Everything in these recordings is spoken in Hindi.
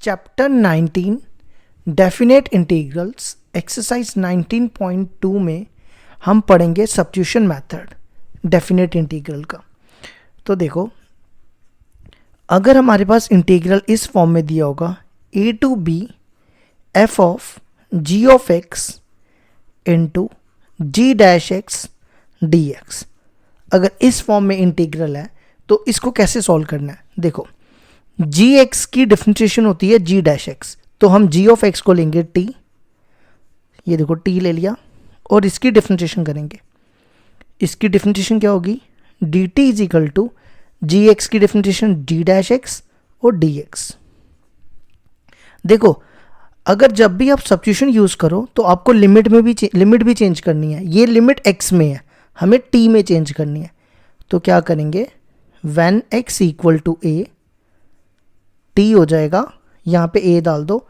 चैप्टर 19 डेफिनेट इंटीग्रल्स एक्सरसाइज 19.2 में हम पढ़ेंगे सब्स्टिट्यूशन मेथड डेफिनेट इंटीग्रल का। तो देखो, अगर हमारे पास इंटीग्रल इस फॉर्म में दिया होगा a to b f of g of x into g dash x dx, अगर इस फॉर्म में इंटीग्रल है तो इसको कैसे सॉल्व करना है। देखो, gx की डिफरेंशिएशन होती है g डैश x, तो हम g ऑफ x को लेंगे t, ये देखो t ले लिया, और इसकी डिफरेंशिएशन करेंगे। इसकी डिफरेंशिएशन क्या होगी, dt is equal to gx की डिफरेंशिएशन g डैश x और dx। देखो, अगर जब भी आप सब्स्टिट्यूशन यूज करो तो आपको लिमिट भी चेंज करनी है। ये लिमिट x में है, हमें t में चेंज करनी है। तो क्या करेंगे, when x equal to a, t हो जाएगा, यहाँ पे a डाल दो,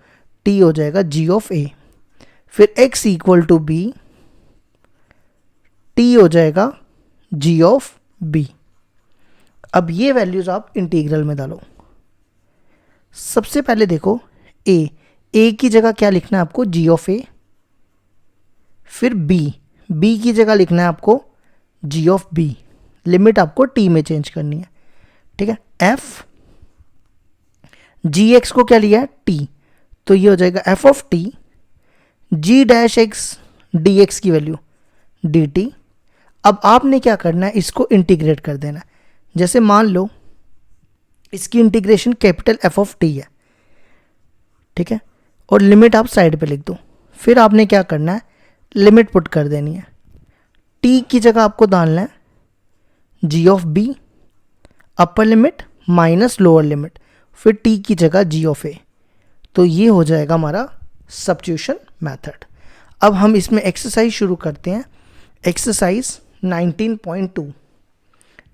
t हो जाएगा g ऑफ a। फिर x equal to b, t हो जाएगा g ऑफ b। अब ये वैल्यूज आप इंटीग्रल में डालो। सबसे पहले देखो, a की जगह क्या लिखना है आपको, g ऑफ a। फिर b की जगह लिखना है आपको g ऑफ b। लिमिट आपको t में चेंज करनी है, ठीक है। f, gx को क्या लिया है, t, तो ये हो जाएगा f of t, g dash x dx की वैल्यू dt। अब आपने क्या करना है, इसको इंटीग्रेट कर देना है। जैसे मान लो इसकी integration capital f of t है, ठीक है, और लिमिट आप साइड पे लिख दो। फिर आपने क्या करना है, लिमिट पुट कर देनी है। t की जगह आपको डालना है g of b, upper limit minus lower limit, फिर t की जगह g ऑफ a। तो ये हो जाएगा हमारा सब्स्टिट्यूशन मेथड। अब हम इसमें एक्सरसाइज शुरू करते हैं। एक्सरसाइज 19.2,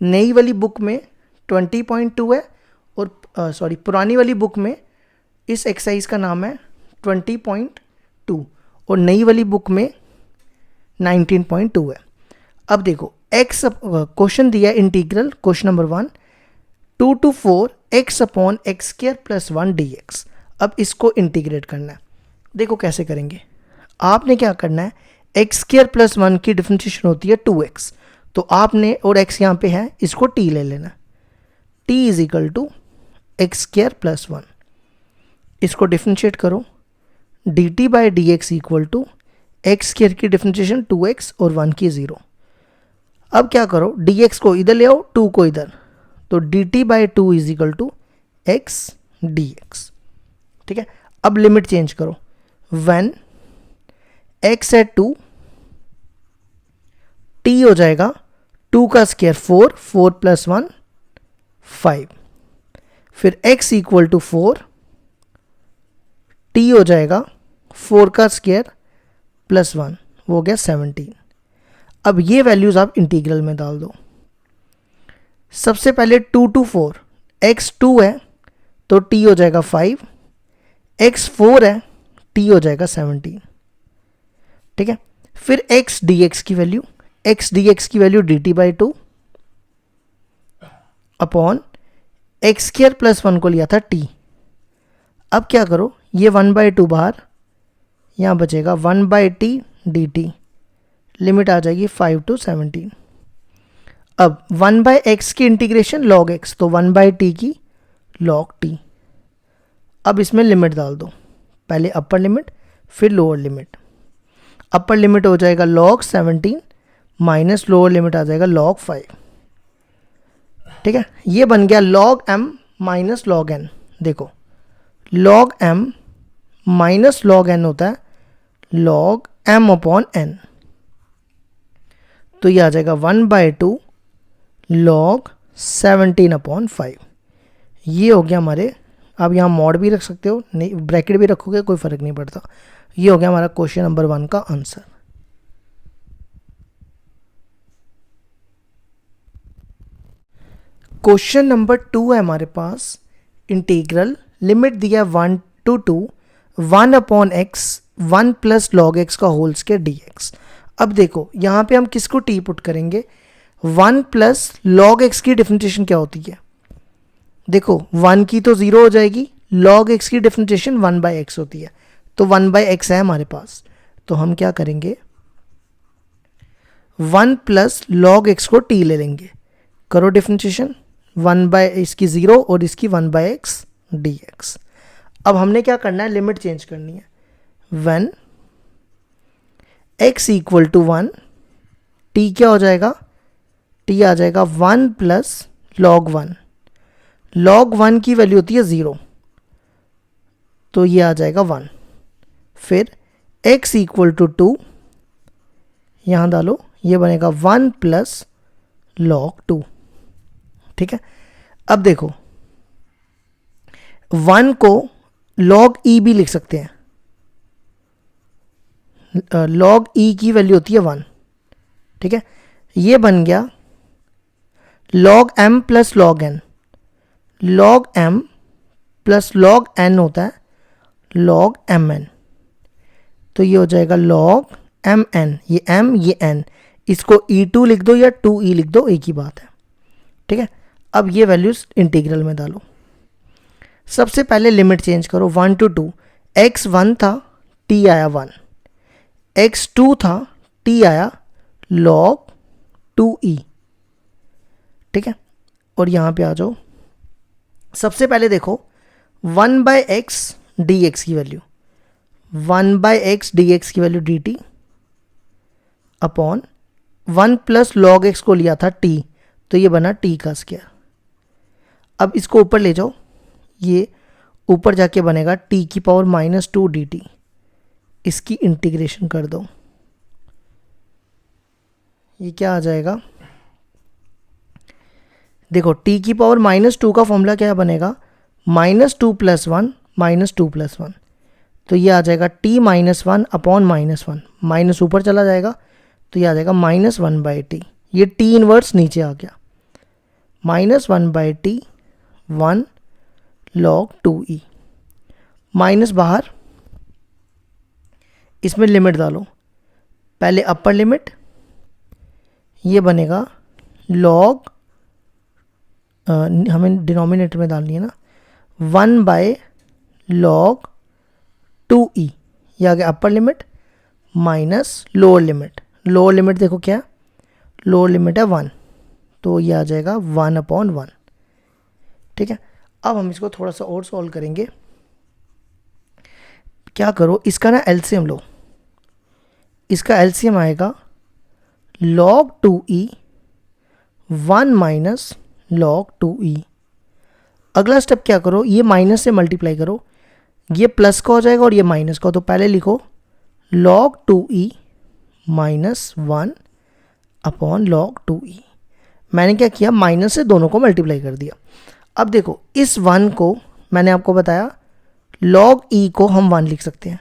नई वाली बुक में 20.2 है, और पुरानी वाली बुक में इस एक्सरसाइज का नाम है 20.2 और नई वाली बुक में 19.2 है। अब देखो, x क्वेश्चन दिया integral, question number 1, 2 to 4 x upon x square plus 1 dx। अब इसको इंटीग्रेट करना है। देखो कैसे करेंगे, आपने क्या करना है, एक्स स्क्वायर प्लस 1 की डिफरेंशिएशन होती है 2x, तो आपने, और x यहाँ पे है, इसको t ले लेना। t is equal to x square plus 1, इसको डिफरेंशिएट करो, dt by d x equal to x square की डिफरेंशिएशन 2x और 1 की 0। अब क्या करो, dx को इधर ले आओ, 2 को इधर, तो dt by 2 is equal to x dx, ठीक है। अब लिमिट चेंज करो, व्हेन x है 2, t हो जाएगा 2 का स्क्वायर 4, 4 प्लस 1 5, फिर x इक्वल टू 4, t हो जाएगा 4 का स्क्वायर प्लस 1, वो हो गया 17। अब ये वैल्यूज आप इंटीग्रल में डाल दो। सबसे पहले 2 to 4, x 2 है तो t हो जाएगा 5, x 4 है, t हो जाएगा 17, ठीक है। फिर x dx की value, dt by 2 upon x square plus 1 को लिया था t। अब क्या करो, ये 1/2 बाहर, यहाँ बचेगा 1/t dt, लिमिट आ जाएगी 5 to 17। अब 1/x की इंटीग्रेशन log x, तो 1/t की log t। अब इसमें लिमिट डाल दो, पहले अपर लिमिट फिर लोअर लिमिट। अपर लिमिट हो जाएगा log 17 माइनस लोअर लिमिट आ जाएगा log 5, ठीक है। ये बन गया log m minus log n। देखो, log m minus log n होता है log m अपॉन n, तो ये आ जाएगा 1/2 log 17 अपॉन 5। ये हो गया हमारे, आप यहाँ मॉड भी रख सकते हो, नहीं ब्रैकेट भी रखोगे कोई फ़र्क नहीं पड़ता। ये हो गया हमारा क्वेश्चन नंबर 1 का आंसर। क्वेश्चन नंबर 2 है हमारे पास, इंटीग्रल, लिमिट दिया 1 to 2 1 upon x 1 plus log x का होल स्क्वायर dx। अब देखो, यहाँ पे हम किसको t पुट करेंगे, 1 प्लस लॉग एक्स की डिफरेंशिएशन क्या होती है। देखो 1 की तो 0 हो जाएगी, log x की डिफरेंशिएशन 1/x होती है, तो 1/x है हमारे पास। तो हम क्या करेंगे, 1 प्लस लॉग एक्स को t ले लेंगे, करो डिफरेंशिएशन, 1 बाय इसकी 0 और इसकी 1/x dx। अब हमने क्या करना है, लिमिट चेंज करनी है। When x equal to 1, t क्या हो जाएगा, t आ जाएगा 1 प्लस log 1। log 1 की वैल्यू होती है 0, तो ये आ जाएगा 1। फिर x इक्वल टू 2, यहाँ डालो, ये बनेगा 1 प्लस log 2। ठीक है, अब देखो 1 को log e भी लिख सकते हैं, log e की वैल्यू होती है 1। ठीक है, ये बन गया log m plus log n। log m plus log n होता है log mn, तो ये हो जाएगा log mn, ये m ये n, इसको e2 लिख दो या 2e लिख दो, एक ही बात है। ठीक है, अब ये वैल्यूज इंटीग्रल में डालो। सबसे पहले लिमिट चेंज करो, 1 to 2, x 1 था, t आया 1, x 2 था, t आया log 2e। ठीक है, और यहाँ पे आ जाओ, सबसे पहले देखो 1/x dx की वैल्यू, 1/x dx की value dt upon 1 plus log x को लिया था t, तो ये बना t का स्क्वायर। अब इसको ऊपर ले जाओ, ये ऊपर जाके बनेगा t की पावर -2 dt, इसकी इंटीग्रेशन कर दो, ये क्या आ जाएगा, देखो t की पावर -2 का फॉर्मूला क्या बनेगा, -2 + 1 -2 + 1, तो ये आ जाएगा t -1 अपॉन -1, माइनस ऊपर चला जाएगा, तो ये आ जाएगा -1/t, ये t इनवर्स नीचे आ गया, -1/t 1 log 2e, माइनस बाहर, इसमें लिमिट डालो, पहले अपर लिमिट, ये बनेगा log, हमें डिनोमिनेटर में डालनी है ना, 1/log 2e, ये आ गया upper limit minus lower limit. Lower limit देखो क्या, लोअर लिमिट है 1, तो ये आ जाएगा 1/1। ठीक है, अब हम इसको थोड़ा सा और सॉल्व करेंगे। क्या करो, इसका ना एलसीएम लो, इसका एलसीएम आएगा log 2e 1 minus log 2e। अगला स्टेप क्या करो, ये माइनस से मल्टीप्लाई करो, ये प्लस का हो जाएगा और ये माइनस का, तो पहले लिखो log 2e -1 upon log 2e। मैंने क्या किया, माइनस से दोनों को मल्टीप्लाई कर दिया। अब देखो इस 1 को, मैंने आपको बताया log e को हम 1 लिख सकते हैं,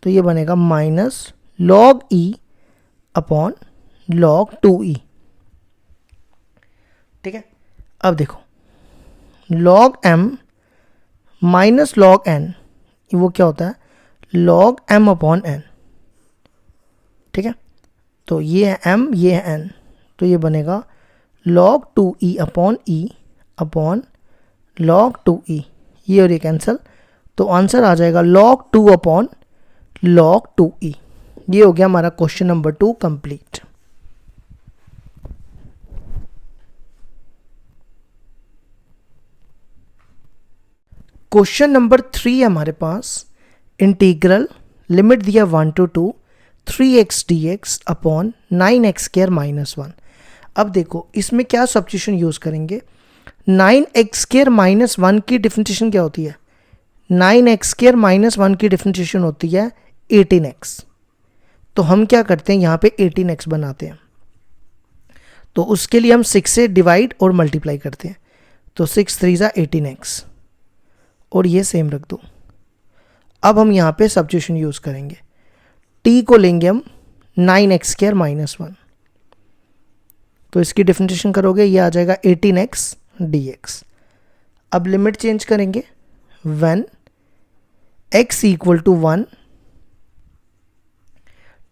तो ये बनेगा minus log e upon log 2e। ठीक है, अब देखो log m minus log n, वो क्या होता है log m अपॉन n। ठीक है, तो ये है m, ये है n, तो ये बनेगा log 2e upon e upon log 2e, ये और ये कैंसिल, तो आंसर आ जाएगा log 2 अपॉन log 2e। ये हो गया हमारा question number 2 complete. Question number 3 हमारे पास, इंटीग्रल लिमिट दिया 1 to 2 3x dx upon 9x² -1। अब देखो इसमें क्या सब्स्टिट्यूशन यूज करेंगे, 9x² -1 की डिफरेंशिएशन क्या होती है, 9x² -1 की डिफरेंशिएशन होती है 18x। तो हम क्या करते हैं, यहाँ पे 18x बनाते हैं, तो उसके लिए हम 6 से डिवाइड और मल्टीप्लाई करते हैं, तो 6 3 = 18x, और ये सेम रख दो। अब हम यहाँ पे सब्स्टिट्यूशन यूज करेंगे, t को लेंगे हम 9x² -1, तो इसकी डिफरेंशिएशन करोगे, ये आ जाएगा 18x dx। अब लिमिट चेंज करेंगे, when x equal to 1,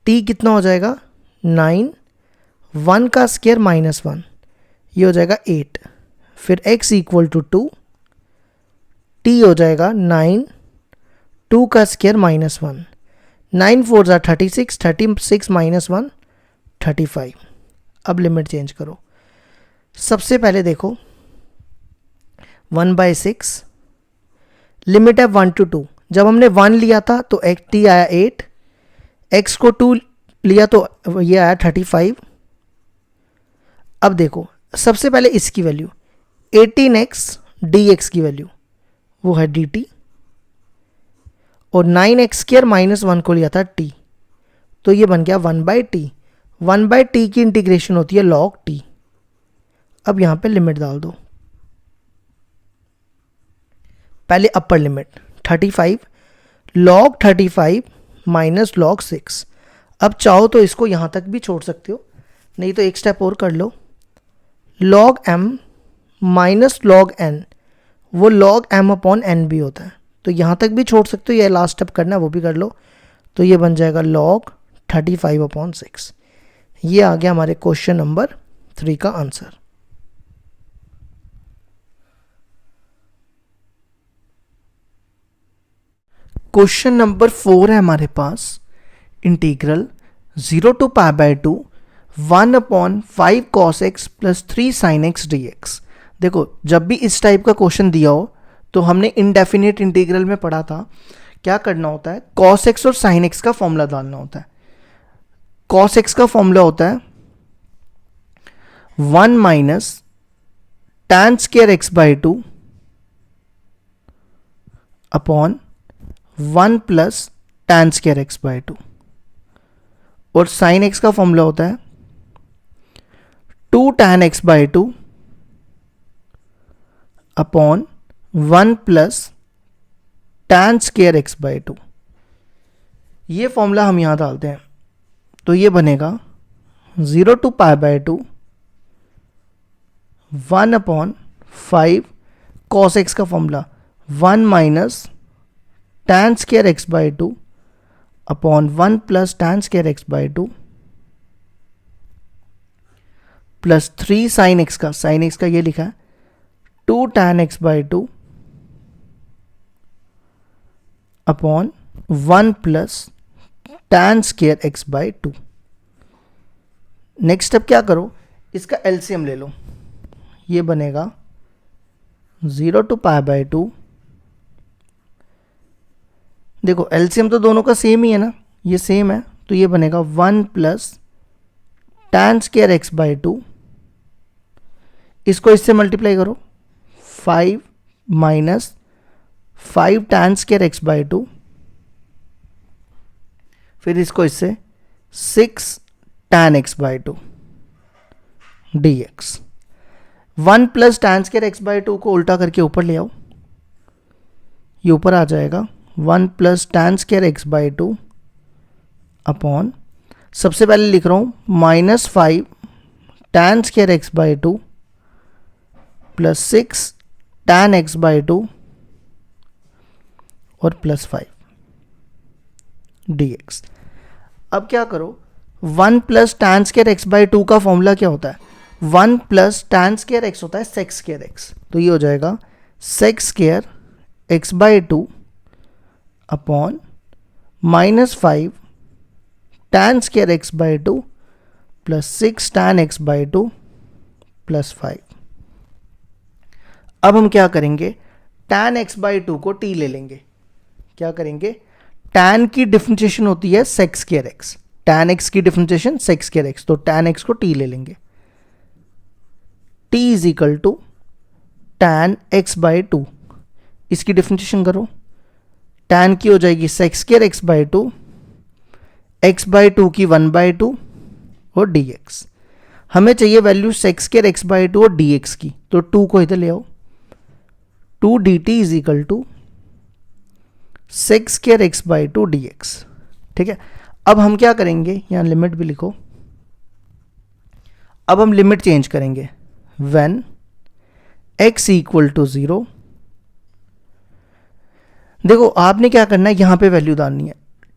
t कितना हो जाएगा 9, 1 का स्क्वायर -1, ये हो जाएगा 8, फिर x इक्वल टू 2, टी हो जाएगा 9, 2 का स्क्वायर -1, 9 4 ज़ा 36, 36 -1 35। अब लिमिट चेंज करो। सबसे पहले देखो 1/6, लिमिट है 1 to 2। जब हमने 1 लिया था तो टी आया 8, x को 2 लिया तो ये आया 35। अब देखो सबसे पहले इसकी वैल्यू 18x dx की वैल्यू वो है dt, और 9x² -1 को लिया था t, तो ये बन गया 1/t। 1/t की इंटीग्रेशन होती है log t। अब यहां पे लिमिट डाल दो। पहले upper limit 35 log 35 minus log 6। अब चाहो तो इसको यहां तक भी छोड़ सकते हो, नहीं तो एक स्टेप और कर लो। log m minus log n, वो log m अपॉन n भी होता है, तो यहां तक भी छोड़ सकते हो, या लास्ट स्टेप करना है वो भी कर लो। तो ये बन जाएगा log 35/6। ये आ गया हमारे क्वेश्चन नंबर 3 का आंसर। क्वेश्चन नंबर 4 है हमारे पास, integral 0 to π/2 1/5 cos x plus 3 sin x dx। देखो जब भी इस टाइप का क्वेश्चन दिया हो तो हमने इनडेफिनेट इंटीग्रल में पढ़ा था क्या करना होता है, cos x और sin x का फॉर्मूला डालना होता है। cos x का फॉर्मूला होता है 1 minus tan square x/2 upon 1 plus tan square x/2, और sin x का फॉर्मूला होता है 2 tan x/2 upon 1 plus tan square x/2। ये फॉर्मूला हम यहां डालते हैं तो ये बनेगा 0 to π/2 1/5 cos x का formula 1 minus tan square x/2 upon 1 plus tan square x/2 plus 3 sin x का ये लिखा है 2 tan x/2 upon 1 plus tan square x/2। Next step क्या करो, इसका एलसीएम ले लो। ये बनेगा 0 to π/2, देखो एलसीएम तो दोनों का सेम ही है ना, ये सेम है, तो ये बनेगा 1 प्लस tan स्क्वायर x/2, इसको इससे मल्टीप्लाई करो 5 माइनस 5 tan स्क्वायर x/2, फिर इसको इससे 6 tan x/2 dx। 1 plus tan square x/2 को उल्टा करके ऊपर ले आओ, ये ऊपर आ जाएगा 1 plus tan square x/2 upon, सबसे पहले लिख रहा हूँ -5 tan square x/2 plus 6 tan x/2 और प्लस 5 dx। अब क्या करो, 1 प्लस tan स्क्वायर x/2 का फॉर्मूला क्या होता है, 1 प्लस tan स्क्वायर x होता है sec स्क्वायर x, तो ये हो जाएगा sec square x/2 upon -5 tan square x/2 plus 6 tan x/2 plus 5। अब हम क्या करेंगे, tan x/2 को t ले लेंगे। क्या करेंगे, tan की डिफरेंशिएशन होती है sec square x, tan x की डिफरेंशिएशन sec स्क्वायर x, तो tan x को t ले लेंगे। t is equal to tan x/2, इसकी डिफरेंशिएशन करो, tan की हो जाएगी sec स्क्वायर x/2, x/2 की 1/2 और dx। हमें चाहिए वैल्यू sec स्क्वायर x/2 और dx की, तो 2 को इधर ले आओ, 2 dt is equal to sec square x/2 dx। ठीक है, अब हम क्या करेंगे, यहां लिमिट भी लिखो। अब हम लिमिट चेंज करेंगे, when x इक्वल टू 0। देखो आपने क्या करना है, यहां पे वैल्यू डालनी है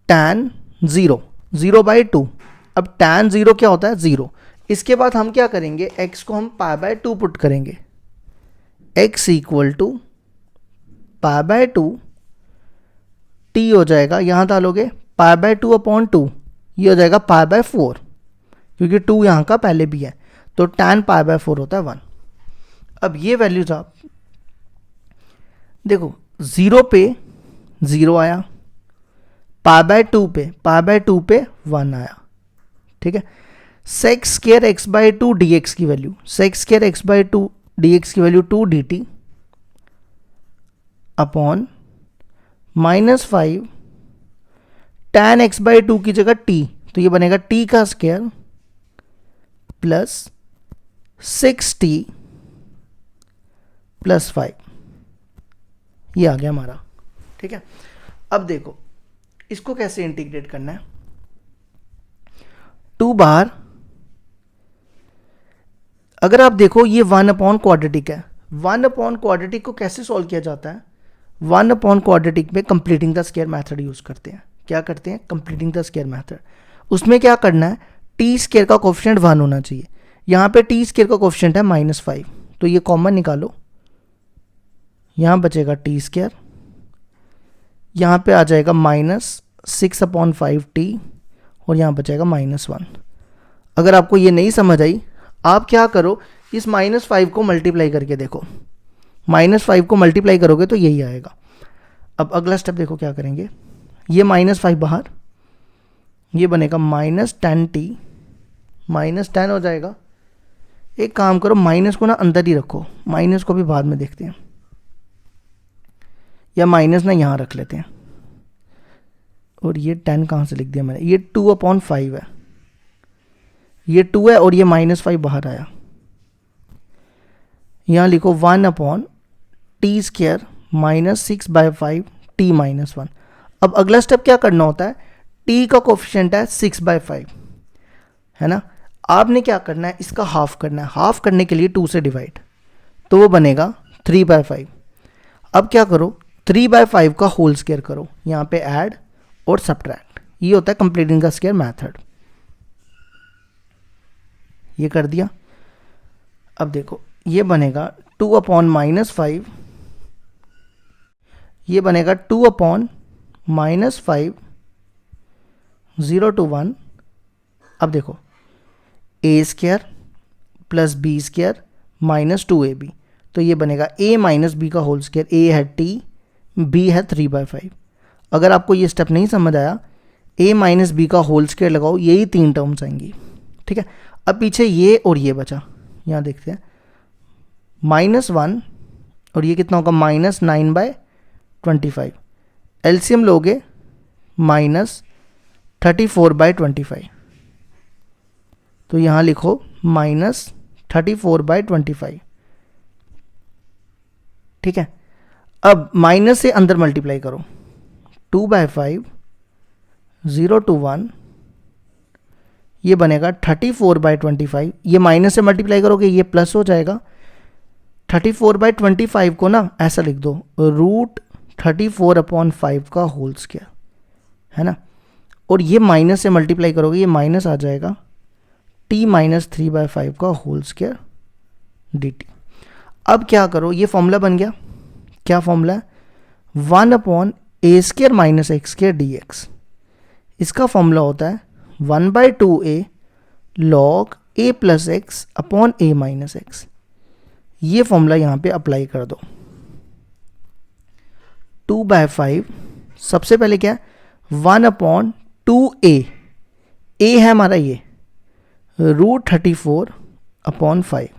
tan 0/2। अब tan 0 क्या होता है, 0। इसके बाद हम क्या करेंगे, x को हम π/2 पुट करेंगे, x equal to pi by 2 t हो जाएगा, यहाँ डालोगे पाई बाय 2 अपॉन 2, ये हो जाएगा पाई बाय 4, क्योंकि 2 यहाँ का पहले भी है, तो tan पाई बाय 4 होता है 1। अब ये वैल्यूज आप देखो, 0 पे 0 आया, पाई बाय 2 पे 1 आया, ठीक है। Sec square x by 2 d x की value, sec square x by 2 d x की value 2 d t upon -5 tan x by 2 की जगह t, तो ये बनेगा t का स्क्वायर प्लस 6t प्लस 5, ये आ गया हमारा, ठीक है। अब देखो इसको कैसे इंटीग्रेट करना है। 2 बार, अगर आप देखो ये 1 अपॉन क्वाड्रेटिक है, 1 अपॉन क्वाड्रेटिक को कैसे सॉल्व किया जाता है, 1 अपॉन क्वाड्रेटिक में completing the square method use करते हैं। क्या करते हैं, कंप्लीटिंग द स्क्वायर मेथड। उसमें क्या करना है, टी स्क्वायर का कोफिशिएंट 1 होना चाहिए, यहाँ पे टी स्क्वायर का कोफिशिएंट है -5, तो ये कॉमन निकालो, यहाँ बचेगा टी स्क्वायर, यहाँ पे आ जाएगा -6/5t और यहाँ बचेगा -1। अगर आपको ये नहीं समझ आई, आप क्या करो, इस -5 को मल्टीप्लाई करके देखो, -5 को मल्टीप्लाई करोगे तो यही आएगा। अब अगला स्टेप देखो क्या करेंगे, ये -5 बाहर, ये बनेगा -10t, -10 हो जाएगा। एक काम करो, माइनस को ना अंदर ही रखो, माइनस को भी बाद में देखते हैं, या माइनस ना यहाँ रख लेते हैं। और ये 10 कहाँ से लिख दिया मैंने, ये 2/5 है, ये 2 है और ये -5 बाहर आया। यहाँ लिखो 1/t स्क्वायर -6/5 t -1। अब अगला स्टेप क्या करना होता है, t का कोफिशिएंट है 6/5, है ना। आपने क्या करना है, इसका हाफ करना है, हाफ करने के लिए 2 से डिवाइड, तो वो बनेगा 3/5। अब क्या करो, 3/5 का होल स्क्वायर करो, यहाँ पे ऐड और सब्ट्रैक्ट, ये होता है कंप्लीटिंग द स्क्वायर मेथड। ये कर दिया। अब देखो ये बनेगा 2/-5, ये बनेगा 2/-5 0 to 1। अब देखो a square plus b square -2ab, तो ये बनेगा a माइनस बी का होल स्क्वायर, a है t, b है 3/5। अगर आपको ये स्टेप नहीं समझ आया, a माइनस बी का होल स्क्वायर लगाओ, यही 3 टर्म्स आएंगी, ठीक है। अब पीछे ये और ये बचा, यहाँ देखते हैं -1 और ये कितना होगा -9/25, एलसीएम लोगे -34/25, तो यहाँ लिखो -34/25, ठीक है। अब माइनस से अंदर मल्टीप्लाई करो, 2/5 0 to 1, ये बनेगा 34/25, ये माइनस से मल्टीप्लाई करोगे ये प्लस हो जाएगा। 34/25 को ना ऐसा लिख दो, √34/5 का होल स्क्वायर, है ना। और ये माइनस से मल्टीप्लाई करोगे ये माइनस आ जाएगा, t -3/5 का होल स्क्वायर dt। अब क्या करो, ये फॉर्मूला बन गया, क्या फॉर्मूला है, 1/a² - x² dx। इसका फॉर्मूला होता है 1/2a log a + x upon a - x। ये फॉर्मूला यहाँ पे अप्लाई कर दो। 2/5 सबसे पहले क्या है, 1/2a, a है हमारा ये √34/5,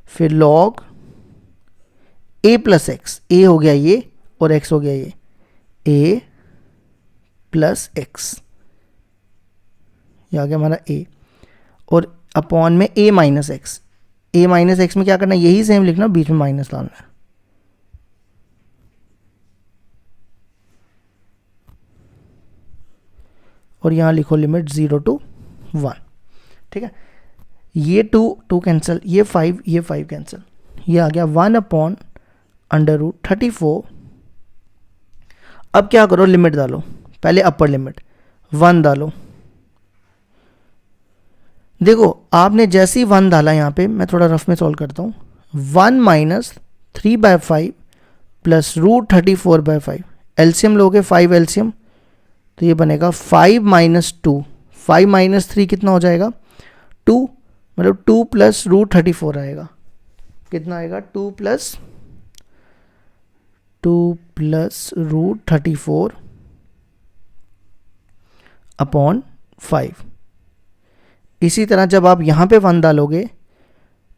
फिर log a + x, a हो गया ये और x हो गया ये, a + x, ये आ गया हमारा a, और अपॉन में a - x, a - x में क्या करना है, यही सेम लिखना, बीच में माइनस डालना है। और यहाँ लिखो लिमिट 0 to 1, ठीक है। ये 2 कैंसिल, ये 5 कैंसिल, ये आ गया 1/√34। अब क्या करो, लिमिट डालो, पहले अपर लिमिट 1 डालो। देखो आपने जैसे ही 1 डाला, यहाँ पे मैं थोड़ा रफ में सॉल्व करता हूँ, 1 - 3/5 प्लस √34/5, एलसीएम लोगे 5 एलसीएम, तो ये बनेगा 5 माइनस 2, 5 माइनस 3 कितना हो जाएगा 2, मतलब 2 प्लस √34 आएगा, कितना आएगा 2 प्लस √34 अपॉन 5। इसी तरह जब आप यहाँ पे 1 डालोगे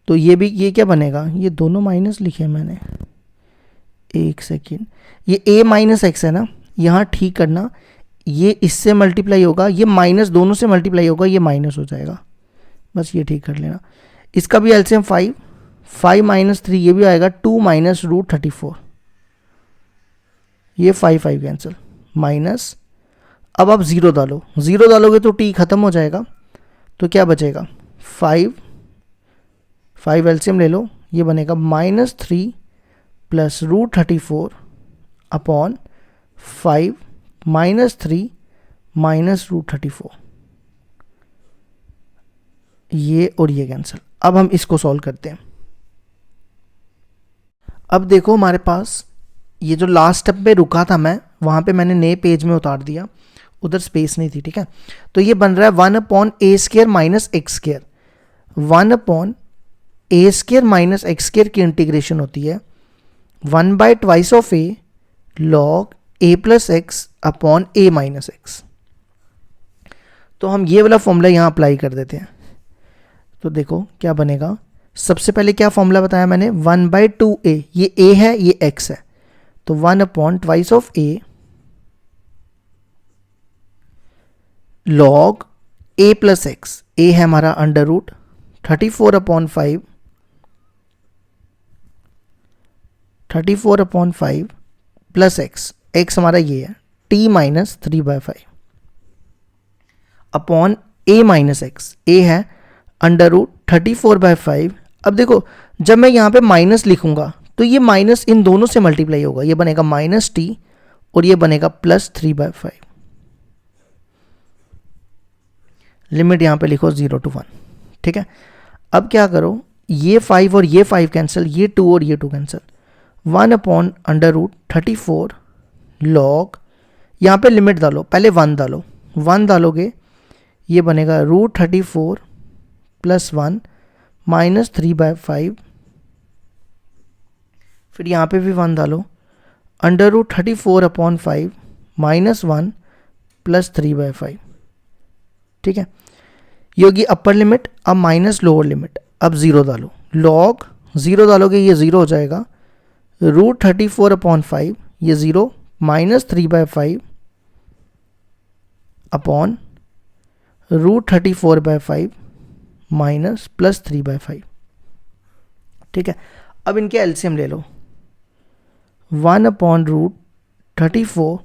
तो ये क्या बनेगा, ये दोनों माइनस लिखे हैं मैंने, एक सेकेंड, ये a माइनस एक्स है ना, यहाँ ठीक करना, ये इससे मल्टीप्लाई होगा, ये माइनस दोनों से मल्टीप्लाई होगा, ये माइनस हो जाएगा, बस ये ठीक कर लेना। इसका भी एलसीएम 5, 5 माइनस 3 ये भी आएगा 2 माइनस √34, ये 5 कैंसिल, माइनस, अब आप 0 डालो, 0 डालोगे तो t खत्म हो जाएगा, तो क्या बचेगा 5 एलसीएम ले लो, ये बनेगा -3 प्लस √34 अपॉन 5 -3 माइनस √34, ये और ये कैंसिल। अब हम इसको सॉल्व करते हैं। अब देखो हमारे पास ये जो लास्ट स्टेप पे रुका था मैं, वहाँ पे मैंने नए पेज में उतार दिया, उधर स्पेस नहीं थी, ठीक है। तो ये बन रहा है 1/a² minus x², 1/a² minus x² की इंटीग्रेशन होती है 1/2 of a log a plus x upon a minus x. तो हम ये वाला फॉर्मूला यहाँ अप्लाई कर देते हैं, तो देखो क्या बनेगा। सबसे पहले क्या फॉर्मूला बताया मैंने, 1/2a, ये a है ये x है, तो 1/2 of a log a plus x, a है हमारा √34/5, 34/5 प्लस एक्स, एक्स हमारा ये है t minus 3/5 upon a minus x, a है √34/5। अब देखो जब मैं यहाँ पे माइनस लिखूंगा तो ये माइनस इन दोनों से मल्टीप्लाई होगा, ये बनेगा -t और ये बनेगा +3/5। लिमिट यहाँ पे लिखो 0 to 1, ठीक है। अब क्या करो, ये 5 और ये 5 कैंसिल, ये 2 और ये 2 कैंसिल, 1/√34 log, यहाँ पे लिमिट डालो, पहले 1 डालो, 1 डालोगे ये बनेगा √34 + 1 -3/5, फिर यहाँ पे भी 1 डालो, √34/5 -1 +3/5, ठीक है। ये होगी अपर लिमिट। अब माइनस लोअर लिमिट, अब 0 डालो, log 0 डालोगे ये 0 हो जाएगा, √34/5 ये 0 -3/5 अपॉन √34/5 +3/5, ठीक है। अब इनके एलसीएम ले लो, 1/√34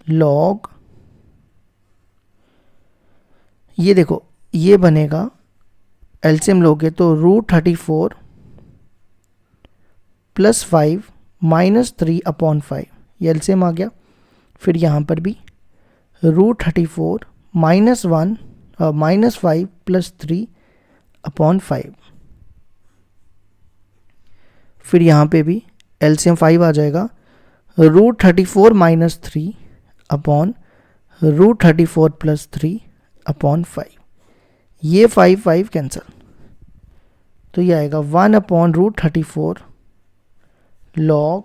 log, ये देखो ये बनेगा, एलसीएम लोगे तो √34 + 5 -3/5, ये एलसीएम आ गया। फिर यहाँ पर भी √34 -1 -5 + 3/5, फिर यहाँ पे भी एलसीएम 5 आ जाएगा, √34 - 3 अपॉन √34 + 3/5, ये 5 कैंसिल, तो ये आएगा 1/√34 log,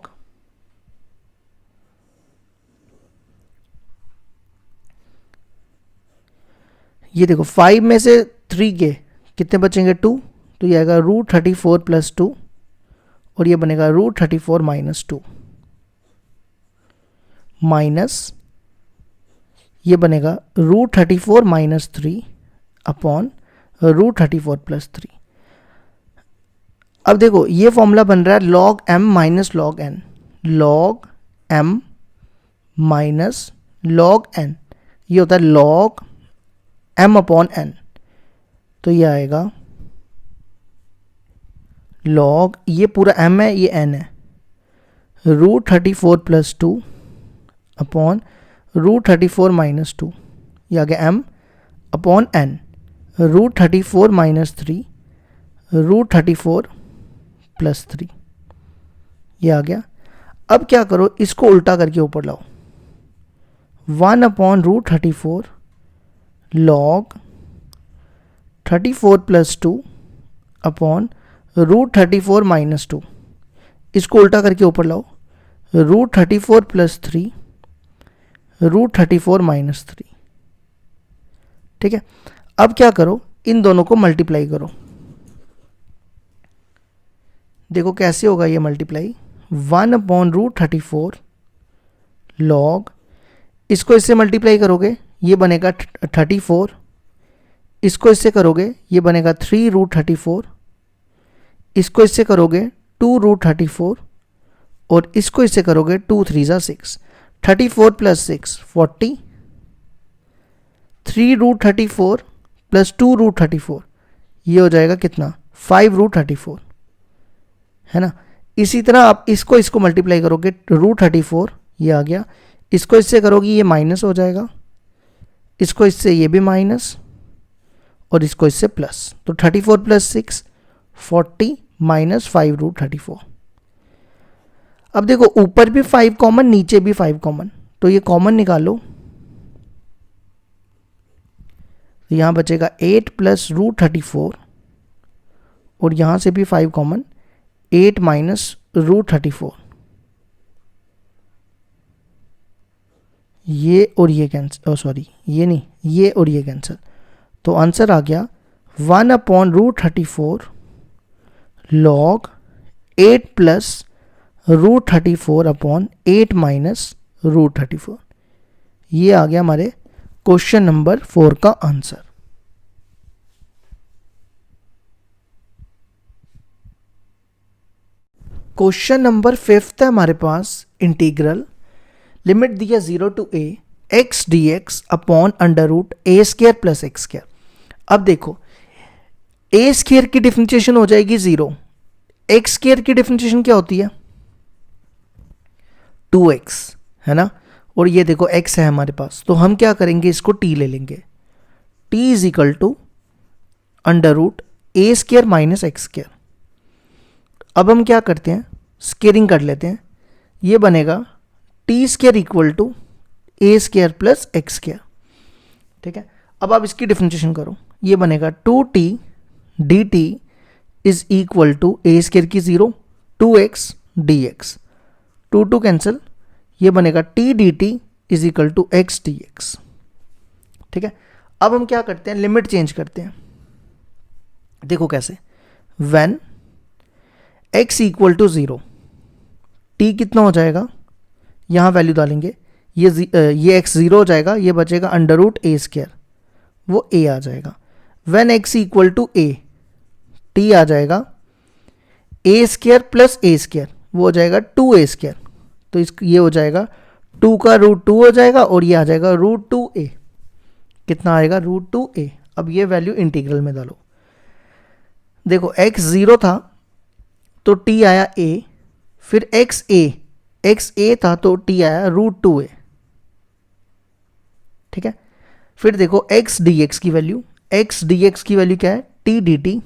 ये देखो 5 में से 3 के कितने बचेंगे 2, तो ये आएगा √34 + 2 और ये बनेगा √34 - 2 माइनस, ये बनेगा √34 - 3 अपॉन √34 + 3। अब देखो ये फॉर्मूला बन रहा है log m - log n, log m - log n, ये होता है log m अपॉन n, तो ये आएगा log, ये पूरा m है ये n है, √34 + 2 अपॉन √34 - 2, ये आ गया m अपॉन n, √34 - 3 √34 + 3, ये आ गया। अब क्या करो, इसको उल्टा करके ऊपर लाओ, 1/√34 log 34 + 2 अपॉन √34 - 2। इसको उल्टा करके ऊपर लाओ, √34 + 3 √34 - 3। ठीक है, अब क्या करो, इन दोनों को मल्टीप्लाई करो। देखो कैसे होगा ये मल्टीप्लाई, 1/√34 log, इसको इससे मल्टीप्लाई करोगे ये बनेगा 34, इसको इससे करोगे ये बनेगा 3√34, इसको इससे करोगे 2√34, और इसको इससे करोगे 2 3 6, 34 + 6 40, 3√34 + 2√34, ये हो जाएगा कितना, 5√34, है ना। इसी तरह आप इसको मल्टीप्लाई करोगे, √34 ये आ गया, इसको इससे करोगे ये माइनस हो जाएगा, इसको इससे ये भी माइनस, और इसको इससे प्लस, तो 34 + 6 40 - 5√34। अब देखो ऊपर भी 5 कॉमन, नीचे भी 5 कॉमन, तो ये कॉमन निकालो, तो यहां बचेगा 8 + √34, और यहां से भी 5 कॉमन, 8 - √34, ये और ये कैंसिल, सॉरी ये नहीं, ये और ये कैंसिल, तो आंसर आ गया 1/√34 log 8 + √34 अपॉन 8 - √34। ये आ गया हमारे क्वेश्चन नंबर 4 का आंसर। क्वेश्चन नंबर 5 है हमारे पास, इंटीग्रल लिमिट दिया 0 to a x dx upon √a² + x²। अब देखो a² की डिफरेंशिएशन हो जाएगी 0, x² की डिफरेंशिएशन क्या होती है, 2x, है ना, और ये देखो x है हमारे पास, तो हम क्या करेंगे, इसको t ले लेंगे, t = √a² - x²। अब हम क्या करते हैं, स्केयरिंग कर लेते हैं, ये बनेगा t² = a² + x²। ठीक है, अब आप इसकी डिफरेंशिएशन करो, ये बनेगा 2t dt is equal to a² की 0, 2x dx, 2 कैंसिल, ये बनेगा t dt is equal to x dx। ठीक है, अब हम क्या करते हैं, लिमिट चेंज करते हैं। देखो कैसे, व्हेन x = 0, t कितना हो जाएगा, यहाँ वैल्यू डालेंगे, ये x 0 हो जाएगा, ये बचेगा √a², वो a आ जाएगा। व्हेन x = a, t आ जाएगा a² + a², वो हो जाएगा 2a², तो ये हो जाएगा 2 का √2 हो जाएगा, और ये आ जाएगा √2a, कितना आएगा, √2a। अब ये वैल्यू इंटीग्रल में डालो, देखो x 0 था तो t आया a, फिर x a था तो t आया √2a। ठीक है, फिर देखो x dx की वैल्यू, क्या है, t dt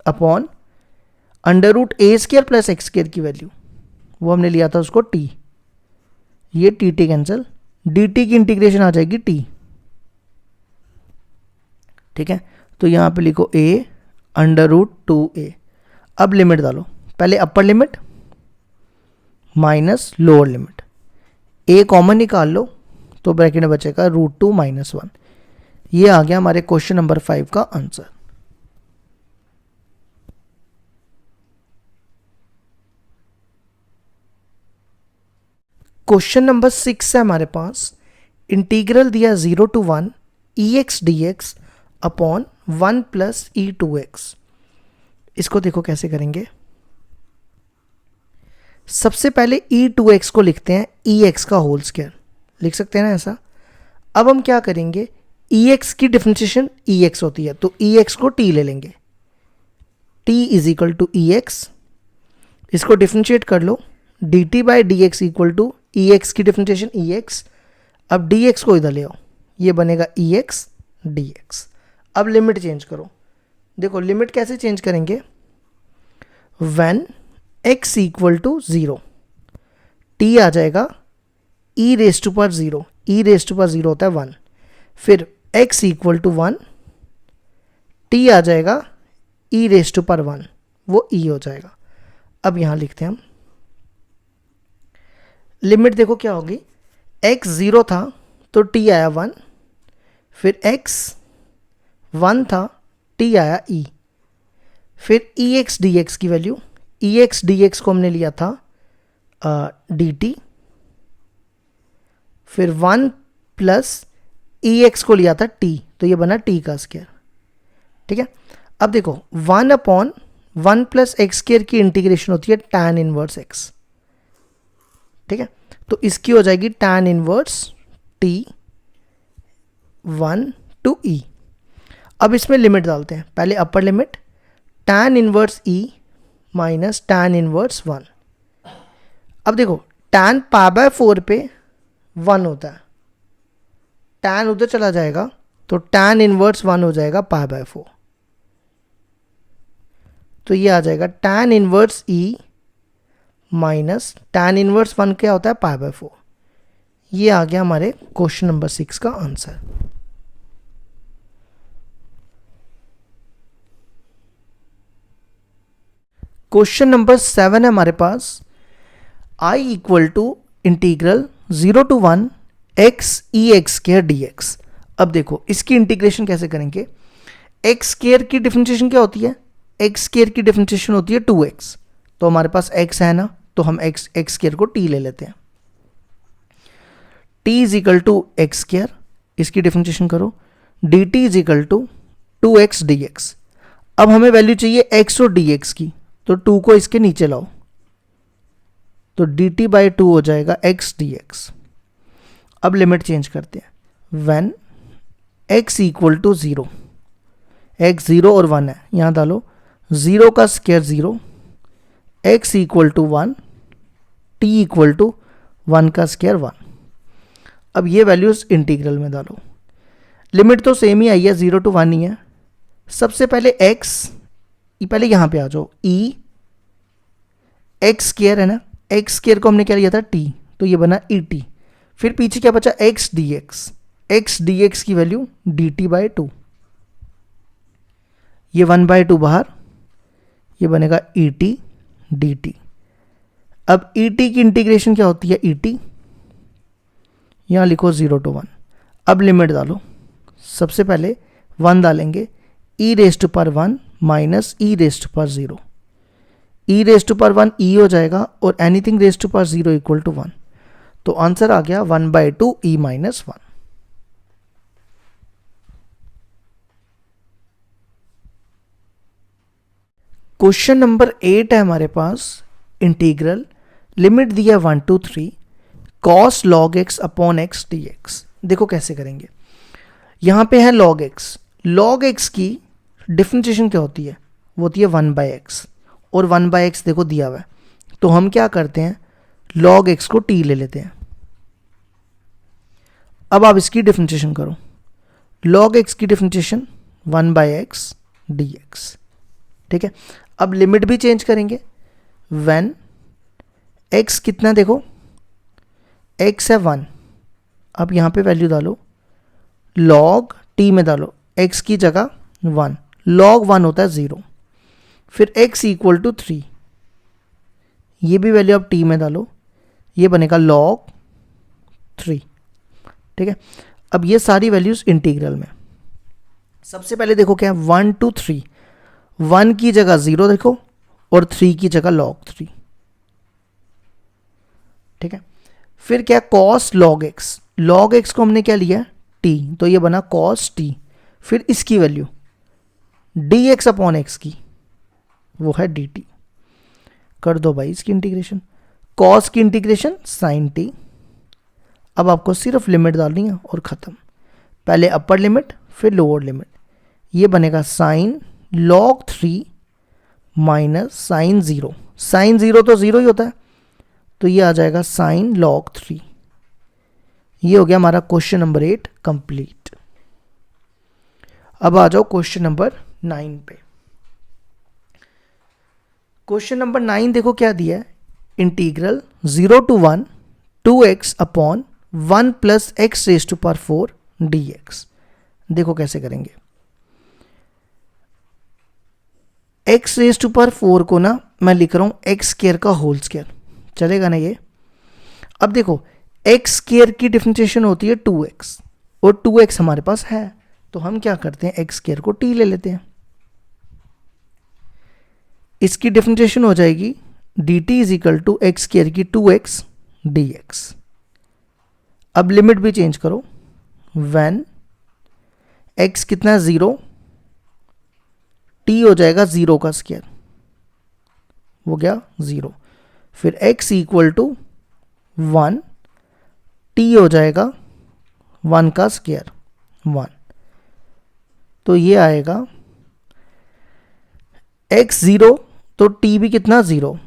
upon √a² + x² की वैल्यू, वो हमने लिया था उसको t, ये t कैंसिल, dt की इंटीग्रेशन आ जाएगी t। ठीक है, तो यहां पे लिखो a √2a। अब लिमिट डालो, पहले upper limit minus lower limit, a common निकाल लो, तो ब्रैकेट में बचेगा √2 - 1। ये आ गया हमारे क्वेश्चन नंबर 5 का आंसर। क्वेश्चन नंबर 6 है हमारे पास, इंटीग्रल दिया 0 to 1 ex dx upon 1 + e2x। इसको देखो कैसे करेंगे, सबसे पहले e2x को लिखते हैं ex का होल स्क्वायर, लिख सकते हैं ना ऐसा। अब हम क्या करेंगे, ex की डिफरेंशिएशन ex होती है, तो ex को t ले लेंगे, t = ex, इसको डिफरेंशिएट कर लो, dt/dx = ex की डिफरेंशिएशन ex। अब dx को इधर ले आओ, ये बनेगा ex dx। अब लिमिट चेंज करो, देखो लिमिट कैसे चेंज करेंगे, when x equal to 0, t आ जाएगा e raise to power 0, e raise to power 0 होता है 1, फिर x इक्वल टू 1, t आ जाएगा e रेस टू पावर 1, वो e हो जाएगा। अब यहां लिखते हैं हम, लिमिट देखो क्या होगी, x 0 था तो t आया 1, फिर x 1 था, t आया e, फिर ex dx की वैल्यू, ex dx को हमने लिया था dt, फिर 1 प्लस ex को लिया था t, तो ये बना t का स्क्वायर। ठीक है, अब देखो 1 अपॉन 1 प्लस एक्स स्क्वायर की इंटीग्रेशन होती है tan इनवर्स x। ठीक है, तो इसकी हो जाएगी tan inverse t 1 to e। अब इसमें लिमिट डालते हैं, पहले upper limit tan inverse e minus tan inverse 1। अब देखो tan π/4 पे 1 होता है, tan उधर चला जाएगा तो tan इनवर्स 1 हो जाएगा π/4, तो ये आ जाएगा tan inverse e minus tan inverse 1 क्या होता है π/4। ये आ गया हमारे क्वेश्चन नंबर 6 का आंसर। क्वेश्चन नंबर 7 है हमारे पास, i equal to integral 0 to 1 x e x square dx। अब देखो इसकी इंटीग्रेशन कैसे करेंगे, x स्क्वायर की डिफरेंशिएशन क्या होती है, x स्क्वायर की डिफरेंशिएशन होती है 2x, तो हमारे पास x है ना, तो हम x स्क्वायर को t ले लेते हैं, t is equal to x square, इसकी डिफरेंशिएशन करो, dt is equal to 2x dx। अब हमें वैल्यू चाहिए x और dx की, तो 2 को इसके नीचे लाओ, तो dt बाई 2 हो जाएगा x dx। अब लिमिट चेंज करते हैं, when x equal to 0, x 0 और 1 है, यहाँ डालो 0 का square 0, x equal to 1, t equal to 1 का स्क्वायर 1। अब ये वैल्यूज इंटीग्रल में डालो, लिमिट तो सेम ही आई है, 0 टू 1 ही है। सबसे पहले x, पहले यहाँ पे आ जाओ, e एक्स स्क्वायर है ना, एक्स स्क्वायर को हमने क्या लिया था t, तो ये बना ई टी, फिर पीछे क्या बचा x dx, x dx की वैल्यू dt बाई 2, ये 1/2 बाहर, ये बनेगा ई टी dt। अब ई टी की इंटीग्रेशन क्या होती है, ई टी, यहाँ लिखो 0 टू 1। अब लिमिट डालो, सबसे पहले 1 डालेंगे, e raise to power 1 minus e raise to power 0, e raise to power 1 e हो जाएगा और anything raise to power 0 equal to 1, तो आंसर आ गया 1/2 e माइनस 1। क्वेश्चन नंबर 8 है हमारे पास, इंटीग्रल, लिमिट दिया 1 to 3 cos log x upon x dx। देखो कैसे करेंगे, यहाँ पे है log x, log x की डिफरेंशिएशन क्या होती है, वो होती है 1/x, और 1/x देखो दिया हुआ है, तो हम क्या करते हैं log x को t ले लेते हैं। अब आप इसकी डिफरेंशिएशन करो, log x की डिफरेंशिएशन 1/x dx। ठीक है, अब लिमिट भी चेंज करेंगे, व्हेन x कितना देखो, x है 1, अब यहाँ पे वैल्यू डालो, log t में डालो, x की जगह 1, log 1 होता है 0, फिर x इक्वल टू 3, ये भी वैल्यू आप t में डालो, ये बनेगा log 3। ठीक है, अब ये सारी वैल्यूज इंटीग्रल में, सबसे पहले देखो क्या है 1 टू 3, 1 की जगह 0 देखो और 3 की जगह log 3। ठीक है, फिर क्या cos log x को हमने क्या लिया t, तो ये बना cos t, फिर इसकी वैल्यू dx अपॉन x की, वो है dt। कर दो भाई इसकी इंटीग्रेशन, cos की इंटीग्रेशन sin t। अब आपको सिर्फ लिमिट डालनी है और ख़त्म, पहले अपर लिमिट फिर लोअर लिमिट, ये बनेगा sin log 3 minus sin 0, sin 0 तो 0 ही होता है, तो ये आ जाएगा sin log 3। ये हो गया हमारा क्वेश्चन नंबर 8 कंप्लीट। अब आ जाओ क्वेश्चन नंबर 9 पे। क्वेश्चन नंबर 9 देखो क्या दिया है, integral 0 to 1 2x upon 1 plus x raise to power 4 dx। देखो कैसे करेंगे, x रेज टू पावर 4 को ना मैं लिख रहा हूं एक्स स्क्वायर का होल स्क्वायर, चलेगा ना ये। अब देखो एक्स स्क्वायर की डिफरेंशिएशन होती है 2x और 2x हमारे पास है, तो हम क्या करते हैं एक्स स्क्वायर को t ले लेते हैं। इसकी डिफरेंशिएशन हो जाएगी dt is equal to x square की 2x dx। अब लिमिट भी चेंज करो, व्हेन x कितना 0, t हो जाएगा 0 का स्क्वायर, वो गया 0, फिर x इक्वल टू 1, t हो जाएगा 1 का स्क्वायर 1, तो ये आएगा x 0 तो t भी कितना 0,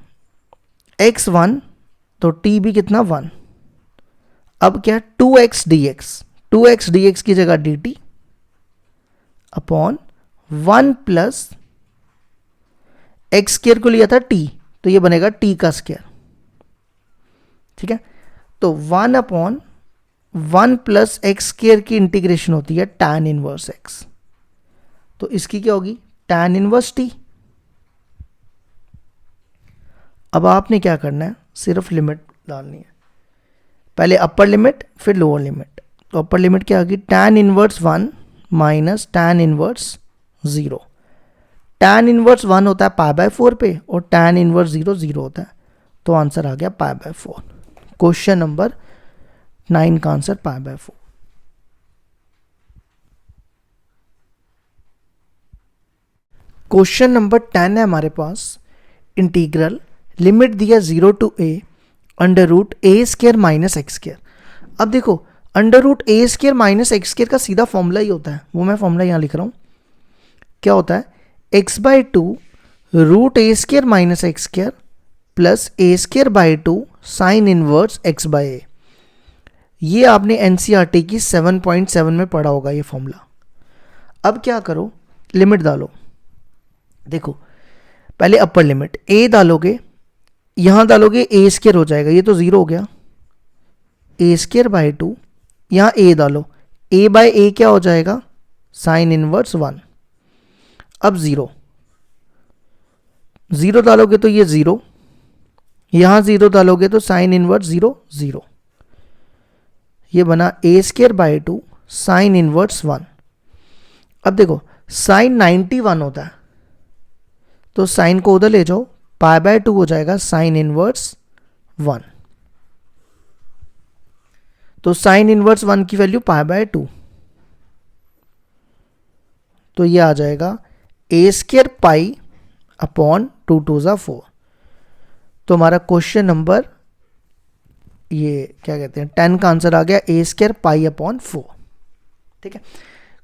x 1 तो t भी कितना 1। अब क्या 2x dx की जगह dt upon 1 plus x square को लिया था t, तो ये बनेगा t का स्क्वायर, ठीक है। तो 1 अपॉन 1 प्लस एक्स स्क्वायर की इंटीग्रेशन होती है tan इनवर्स x, तो इसकी क्या होगी tan इनवर्स t। अब आपने क्या करना है, सिर्फ लिमिट डालनी है, पहले अपर लिमिट फिर लोअर लिमिट। तो अपर लिमिट क्या होगी tan inverse 1 minus tan inverse 0। tan inverse 1 होता है π/4 पे और tan इनवर्स 0 0 होता है, तो आंसर आ गया π/4। क्वेश्चन नंबर 9 का आंसर π/4। क्वेश्चन नंबर 10 है हमारे पास, इंटीग्रल लिमिट दिया 0 to a under root a square minus x square. अब देखो under root a square minus x square का सीधा फॉर्मूला ही होता है, वो मैं फॉर्मूला यहाँ लिख रहा हूँ। क्या होता है x/2 root a square minus x square plus a square by 2 sine inverse x/a। ये आपने एनसीईआरटी की 7.7 में पढ़ा होगा ये फॉर्मूला। अब क्या करो, लिमिट डालो। देखो पहले अपर लिमिट a डालोगे, यहां डालोगे ए स्क्वायर हो जाएगा, ये तो 0 हो गया, ए स्क्वायर बाई 2, यहां a डालो, a बाई ए क्या हो जाएगा साइन इनवर्स 1। अब 0 डालोगे तो ये 0, यहां 0 डालोगे तो साइन इनवर्स 0 0, ये बना ए स्क्वायर बाई 2 साइन इनवर्स 1। अब देखो साइन 91 होता है, तो साइन को उधर ले जाओ, π/2 हो जाएगा साइन इनवर्स 1, तो साइन इनवर्स 1 की वैल्यू π/2, तो ये आ जाएगा ए स्क्वायर पाई अपॉन 2 2 ज़ा 4। तो हमारा क्वेश्चन नंबर ये क्या कहते हैं 10 का आंसर आ गया ए स्क्वायर पाई अपॉन 4, ठीक है।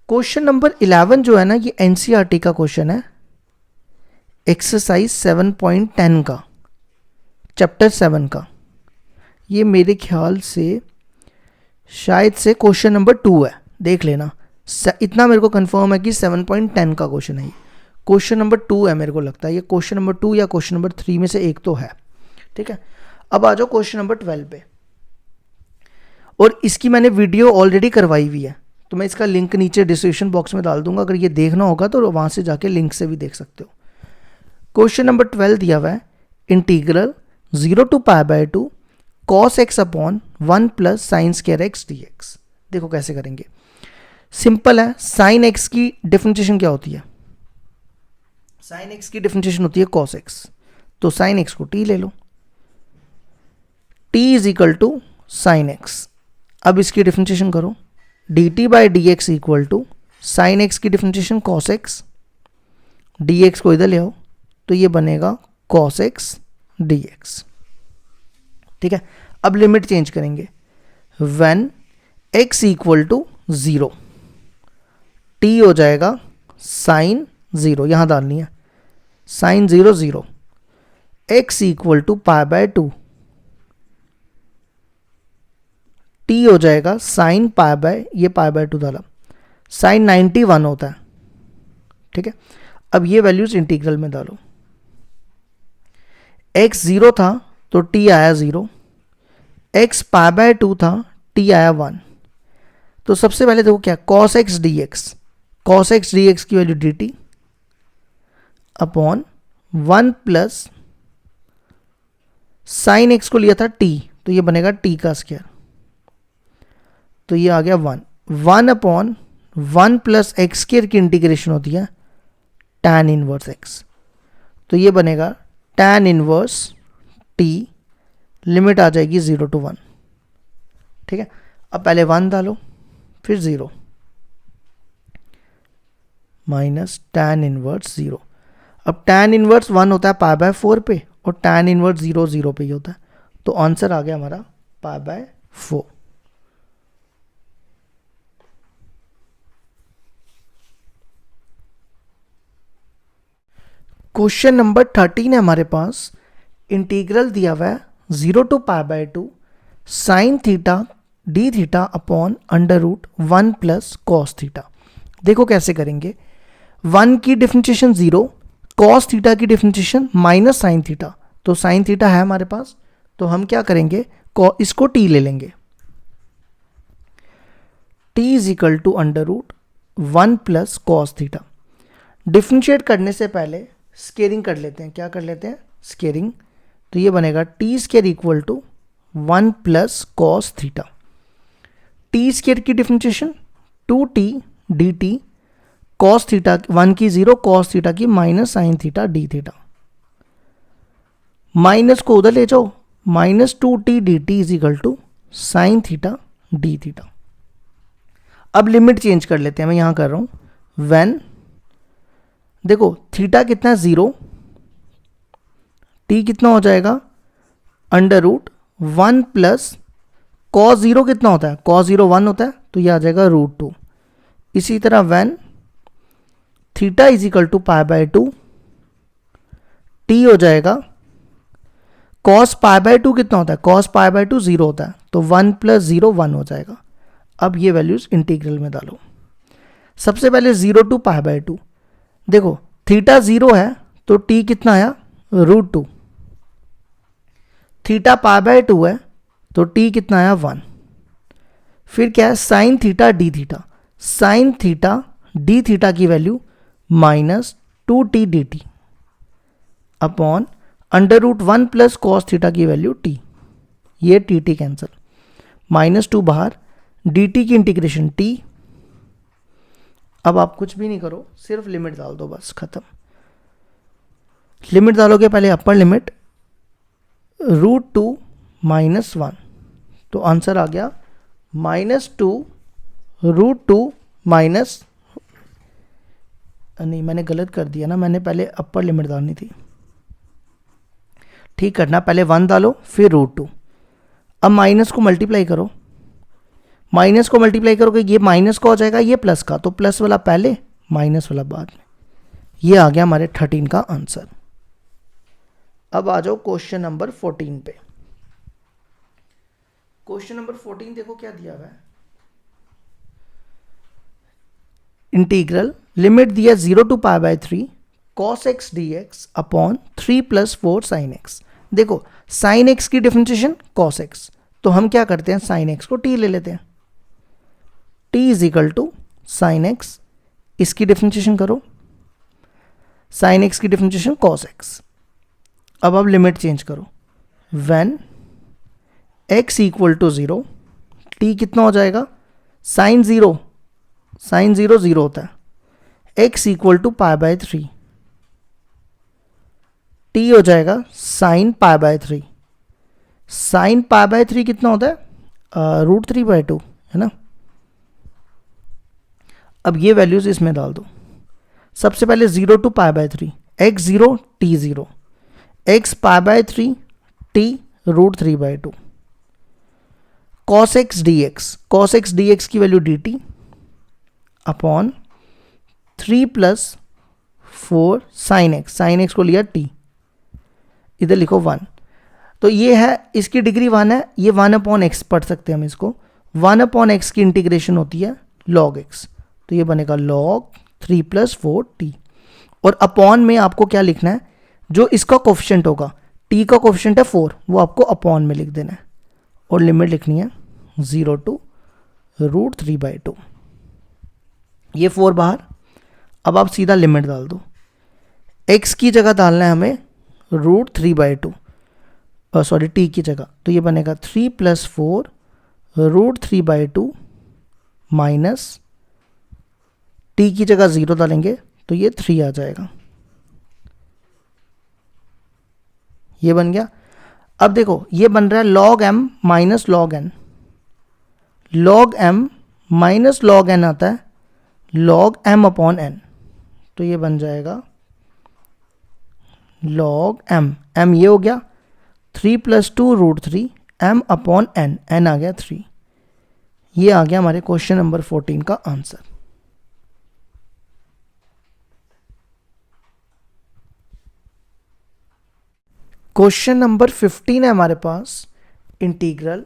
क्वेश्चन नंबर 11 जो है ना, ये एनसीईआरटी का क्वेश्चन है, एक्सरसाइज 7.10 का, चैप्टर 7 का। ये मेरे ख्याल से शायद से क्वेश्चन नंबर 2 है, देख लेना। इतना मेरे को कंफर्म है कि 7.10 का क्वेश्चन है, ये क्वेश्चन नंबर 2 है मेरे को लगता है, ये क्वेश्चन नंबर 2 या क्वेश्चन नंबर 3 में से एक तो है, ठीक है। अब आ जाओ क्वेश्चन नंबर 12 पे, और इसकी मैंने वीडियो ऑलरेडी करवाई हुई है, तो मैं इसका लिंक नीचे डिस्क्रिप्शन बॉक्स में डाल दूंगा, अगर ये देखना होगा तो वहाँ से जाके लिंक से भी देख सकते हो। क्वेश्चन नंबर 12 दिया हुआ है, integral 0 to π/2 cos x upon 1 plus sine square x dx। देखो कैसे करेंगे, सिंपल है। साइन x की डिफरेंशिएशन क्या होती है, साइन x की डिफरेंशिएशन होती है cos x, तो साइन x को t ले लो, t is equal to sine x। अब इसकी डिफरेंशिएशन करो, dt by dx equal to sine x की डिफरेंशिएशन cos x, dx को इधर ले आओ, तो ये बनेगा cos x dx, ठीक है। अब लिमिट चेंज करेंगे, when x equal to 0, t हो जाएगा साइन 0, यहां डालनी है sine 0 0, x equal to π/2, t हो जाएगा साइन ये π/2 डाला, साइन 91 होता है, ठीक है। अब ये वैल्यूज इंटीग्रल में डालो, x 0 था तो t आया 0, x पाई बाय 2 था, t आया 1। तो सबसे पहले देखो क्या, cos x dx, cos x dx की value dt upon 1 plus sign x को लिया था t, तो ये बनेगा t का स्क्वायर, तो ये आ गया 1 अपॉन 1 प्लस एक्स स्क्वायर की इंटीग्रेशन होती है tan इनवर्स x, तो ये बनेगा tan इनवर्स t, लिमिट आ जाएगी 0 to 1। ठीक है, अब पहले 1 डालो फिर 0 माइनस tan इनवर्स 0। अब tan इनवर्स 1 होता है पाई बाय 4 पे और tan इनवर्स 0 0 पे ही होता है, तो आंसर आ गया हमारा पाई बाय 4। क्वेश्चन नंबर 13 है हमारे पास, इंटीग्रल दिया हुआ है 0 to pi by 2 sine theta d theta upon under root 1 plus cos theta. देखो कैसे करेंगे, 1 की डिफरेंशिएशन 0, कॉस थीटा की डिफरेंशिएशन माइनस साइन थीटा, तो साइन थीटा है हमारे पास, तो हम क्या करेंगे, इसको t ले लेंगे, t is equal to under root 1 plus cos theta. Differentiate करने से पहले स्केयरिंग कर लेते हैं, क्या कर लेते हैं, स्केयरिंग, तो ये बनेगा t square equal to 1 plus cos theta. T square की differentiation 2t dt, cos theta 1 की 0, कॉस थीटा की minus sine theta d theta, minus को उधर ले जाओ, minus 2t dt is equal to sine theta d theta. अब लिमिट चेंज कर लेते हैं, मैं यहां कर रहा हूं व्हेन, देखो थीटा कितना है 0, t कितना हो जाएगा अंडर रूट 1 प्लस कॉस 0 कितना होता है, कॉस 0 1 होता है, तो ये आ जाएगा रूट 2। इसी तरह when theta is equal to pi by 2, t हो जाएगा कॉस पाई बाय 2 कितना होता है, कॉस पाई बाय 2 0 होता है, तो 1 प्लस 0 1 हो जाएगा। अब ये वैल्यूज इंटीग्रल में डालो, सबसे पहले 0 टू पाई बाय 2, देखो थीटा 0 है तो t कितना आया रूट 2, थीटा पाई बाय 2 है तो t कितना आया 1, फिर क्या है sine theta d theta, sine theta d theta की value minus 2t dt upon under root 1 plus cos theta की वैल्यू t, ये टी कैंसिल, माइनस 2 बाहर, dt की इंटीग्रेशन t। अब आप कुछ भी नहीं करो, सिर्फ लिमिट डाल दो, बस खत्म। लिमिट डालोगे पहले अपर लिमिट रूट 2 माइनस 1, तो आंसर आ गया माइनस 2 रूट 2 माइनस, नहीं मैंने गलत कर दिया ना, मैंने पहले अपर लिमिट डालनी थी, ठीक करना, पहले 1 डालो फिर रूट 2। अब माइनस को मल्टीप्लाई करो, माइनस को मल्टीप्लाई करोगे ये माइनस का हो जाएगा, ये प्लस का, तो प्लस वाला पहले माइनस वाला बाद में। ये आ गया हमारे 13 का आंसर। अब आ जाओ क्वेश्चन नंबर 14 पे। क्वेश्चन नंबर 14 देखो क्या दिया हुआ है, इंटीग्रल लिमिट दिया 0 to pi by 3 cos x dx upon 3 plus 4 sine x. देखो साइन एक्स की डिफरेंशिएशन cos x, तो हम क्या करते हैं साइन एक्स को t ले लेते हैं, t is equal to sine x, इसकी डिफरेंशिएशन करो, साइन एक्स की डिफरेंशिएशन cos x। अब लिमिट चेंज करो, when x equal to 0, t कितना हो जाएगा साइन 0, साइन 0 0 होता है, x equal to pi by 3, t हो जाएगा sine pi by 3, sine pi by 3 कितना होता है रूट 3 बाय 2, है ना। अब ये वैल्यूज इसमें डाल दो, सबसे पहले 0 to pi by 3, x 0 t 0, x pi by 3 t root 3 by 2, cos x dx, cos x dx की value dt upon 3 plus 4 sine x, sine x को लिया t, इधर लिखो 1, तो ये है इसकी डिग्री 1 है, ये 1 अपॉन एक्स पढ़ सकते हैं हम इसको, 1 अपॉन एक्स की इंटीग्रेशन होती है log x, तो ये बनेगा log 3 प्लस 4 t, और अपॉन में आपको क्या लिखना है जो इसका कोफिशिएंट होगा, टी का कोफिशिएंट है 4, वो आपको अपॉन में लिख देना है और लिमिट लिखनी है 0 to √3/2। ये 4 बाहर। अब आप सीधा लिमिट डाल दो, x की जगह डालना है हमें √3/2, सॉरी t की जगह, तो ये बनेगा 3 + 4 √3/2 माइनस t की जगह 0 डालेंगे तो ये 3 आ जाएगा। ये बन गया। अब देखो ये बन रहा है log m minus log n, log m minus log n आता है log m अपॉन n, तो ये बन जाएगा log m, m ये हो गया 3 + 2 √3 m अपॉन n, n आ गया 3। ये आ गया हमारे क्वेश्चन नंबर 14 का आंसर। क्वेश्चन नंबर 15 है हमारे पास, इंटीग्रल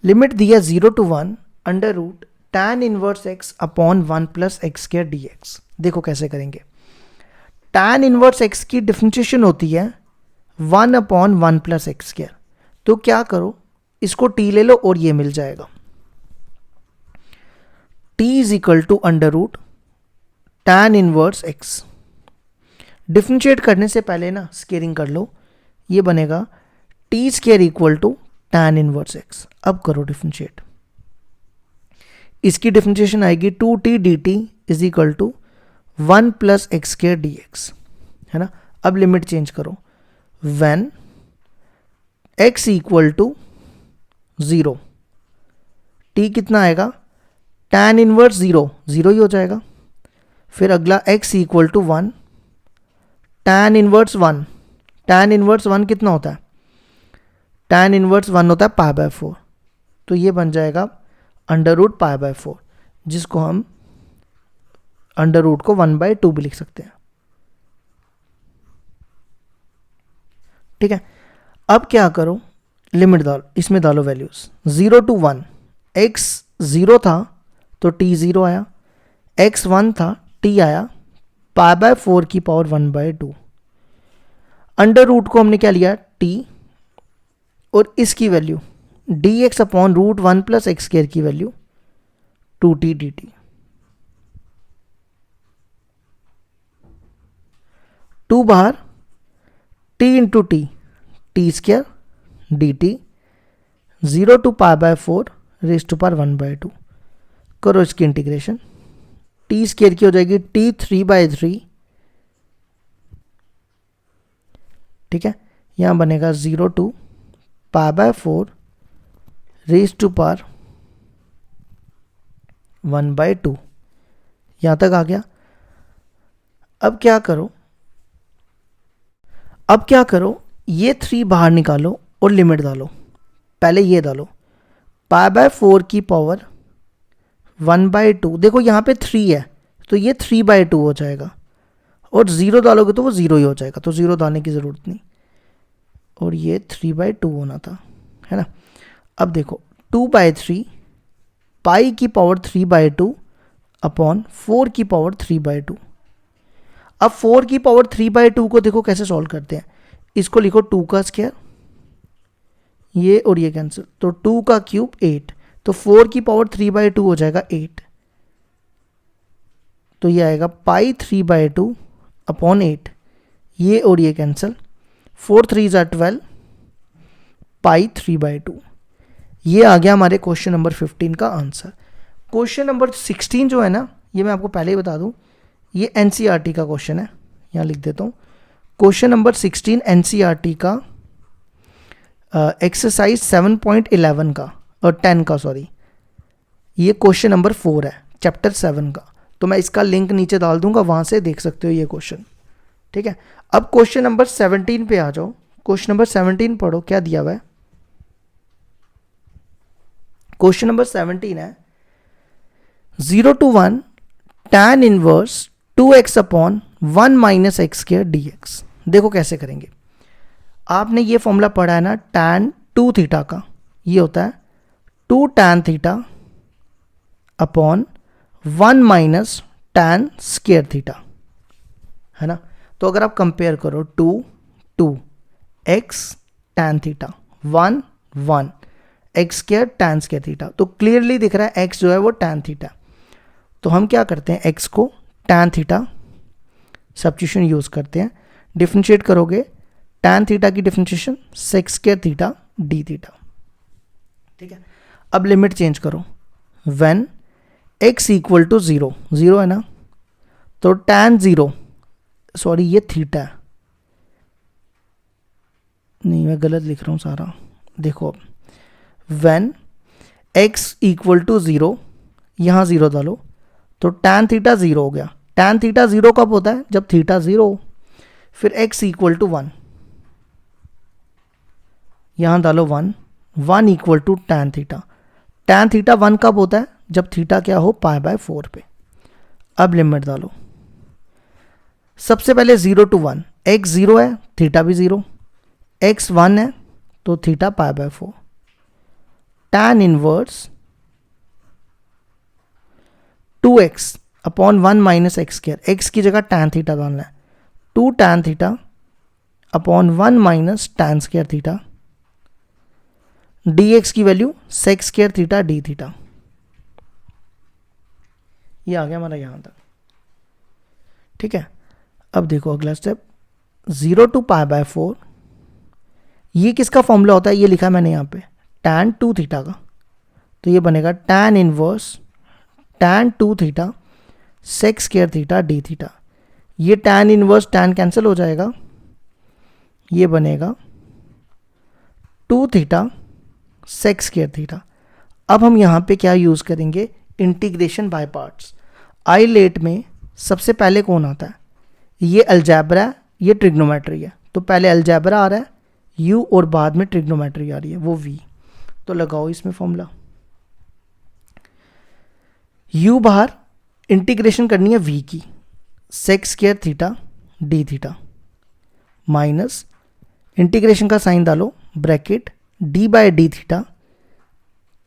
लिमिट दिया 0 to 1 √tan inverse x upon 1 + x² dx। देखो कैसे करेंगे। tan इनवर्स x की डिफरेंशिएशन होती है 1 अपॉन 1 + x², तो क्या करो, इसको t ले लो और ये मिल जाएगा t = √tan inverse x। Differentiate करने से पहले ना स्केलिंग कर लो, ये बनेगा t² = tan इनवर्स x। अब करो डिफरेंशिएट, इसकी डिफरेंशिएशन आएगी 2t dt = 1 + x² dx, है ना। अब लिमिट चेंज करो, when x = 0, t कितना आएगा, tan इनवर्स 0 0 ही हो जाएगा। फिर अगला x = 1, tan inverse 1, tan inverse 1 कितना होता है, tan इनवर्स 1 होता है π/4, तो ये बन जाएगा √π/4, जिसको हम √ को 1/2 भी लिख सकते हैं। ठीक है। अब क्या करो, लिमिट डालो, इसमें डालो वैल्यूज 0 to 1, x 0 था तो t 0 आया, x 1 था t आया, π/4 की पावर 1/2, √ को हमने क्या लिया t, और इसकी वैल्यू dx अपॉन √1 + x² की वैल्यू 2t dt। 2 बाहर, t × t, t² dt 0 to π/4 1/2। करो इसकी इंटीग्रेशन, t² की हो जाएगी t 3/3, ठीक है। यहां बनेगा 0 to π/4 1/2, यहां तक आ गया। अब क्या करो, ये 3 बाहर निकालो और लिमिट डालो। पहले ये डालो, π/4 की पावर 1/2, देखो यहाँ पे 3 है तो ये 3/2 हो जाएगा, और 0 डालोगे तो वो 0 ही हो जाएगा, तो 0 डालने की ज़रूरत नहीं, और ये 3/2 होना था, है ना। अब देखो 2/3 पाई की पावर 3/2 अपॉन 4 की पावर 3/2। अब 4 की पावर 3/2 को देखो कैसे सॉल्व करते हैं, इसको लिखो 2 का स्क्वायर, ये और ये कैंसिल, तो 2 का क्यूब 8, तो 4 की पावर 3/2 हो जाएगा 8, तो ये आएगा पाई 3/2 अपॉन 8, ये और ये कैंसिल, 4 3 = 12, पाई 3/2। ये आ गया हमारे क्वेश्चन नंबर 15 का आंसर। क्वेश्चन नंबर 16 जो है ना, ये मैं आपको पहले ही बता दूं, ये एनसीईआरटी का क्वेश्चन है, यहाँ लिख देता हूँ। क्वेश्चन नंबर 16 एनसीईआरटी का एक्सरसाइज 7.11 का और 10 का, सॉरी, ये क्वेश्चन नंबर 4 है चैप्टर 7 का, तो मैं इसका लिंक नीचे डाल दूंगा, वहाँ से देख सकते हो ये क्वेश्चन, ठीक है। अब क्वेश्चन नंबर 17 पे आ जाओ। क्वेश्चन नंबर 17 पढ़ो, क्या दिया हुआ है। क्वेश्चन नंबर 17 है 0 to 1 tan inverse 2x upon 1 - x² dx। देखो कैसे करेंगे। आपने ये फॉर्मूला पढ़ा है ना tan 2 थीटा का, ये होता है 2 tan theta upon 1 - tan square theta, है ना। तो अगर आप कंपेयर करो 2 2, x tan theta, 1 1 x square tan square theta. तो क्लियरली दिख रहा है एक्स जो है वो टैन थीटा। तो हम क्या करते हैं, एक्स को टैन थीटा सब्स्टिट्यूशन यूज करते हैं। डिफरेंशिएट करोगे टैन थीटा की differentiation sec square theta d theta. ठीक है, अब लिमिट चेंज करो। व्हेन एक्स इक्वल टू 0, 0 है ना, तो टैन 0, सॉरी ये थीटा है, नहीं मैं गलत लिख रहा हूँ सारा, देखो व्हेन एक्स इक्वल टू 0, यहाँ 0 डालो तो टैन थीटा 0 हो गया। टैन थीटा 0 कब होता है, जब थीटा 0 हो। फिर एक्स इक्वल टू 1, यहाँ डालो 1, 1 equal to tan theta. Tan theta 1 कब होता है, जब थीटा क्या हो, π/4 पे। अब लिमिट डालो, सबसे पहले 0 to 1, एक्स 0 है थीटा भी 0, एक्स 1 है तो theta π/4। Tan inverse 2x upon 1 minus x square, x की जगह टैन थीटा डालना है, 2 tan theta upon 1 minus tan square theta, dx की value sec square theta d theta. ये आ गया हमारा यहां तक। ठीक है, अब देखो अगला स्टेप, 0 to π/4, ये किसका फॉर्मूला होता है, ये लिखा है मैंने यहाँ पे टैन 2 थीटा का। तो ये बनेगा tan inverse tan 2 theta sec square theta d theta. ये टैन इनवर्स टैन कैंसिल हो जाएगा, ये बनेगा 2 थीटा सेक स्क्वायर थीटा। अब हम यहाँ पे क्या यूज़ करेंगे, इंटीग्रेशन बाय पार्ट्स। आईलेट में सबसे पहले कौन आता है, ये अलजेब्रा है, ये ट्रिग्नोमेट्री है। तो पहले अलजेब्रा आ रहा है u और बाद में ट्रिग्नोमेट्री आ रही है वो v। तो लगाओ इसमें फॉर्मूला, u बाहर, इंटीग्रेशन करनी है v की, sec square theta d theta minus integration का साइन डालो, bracket d by d theta,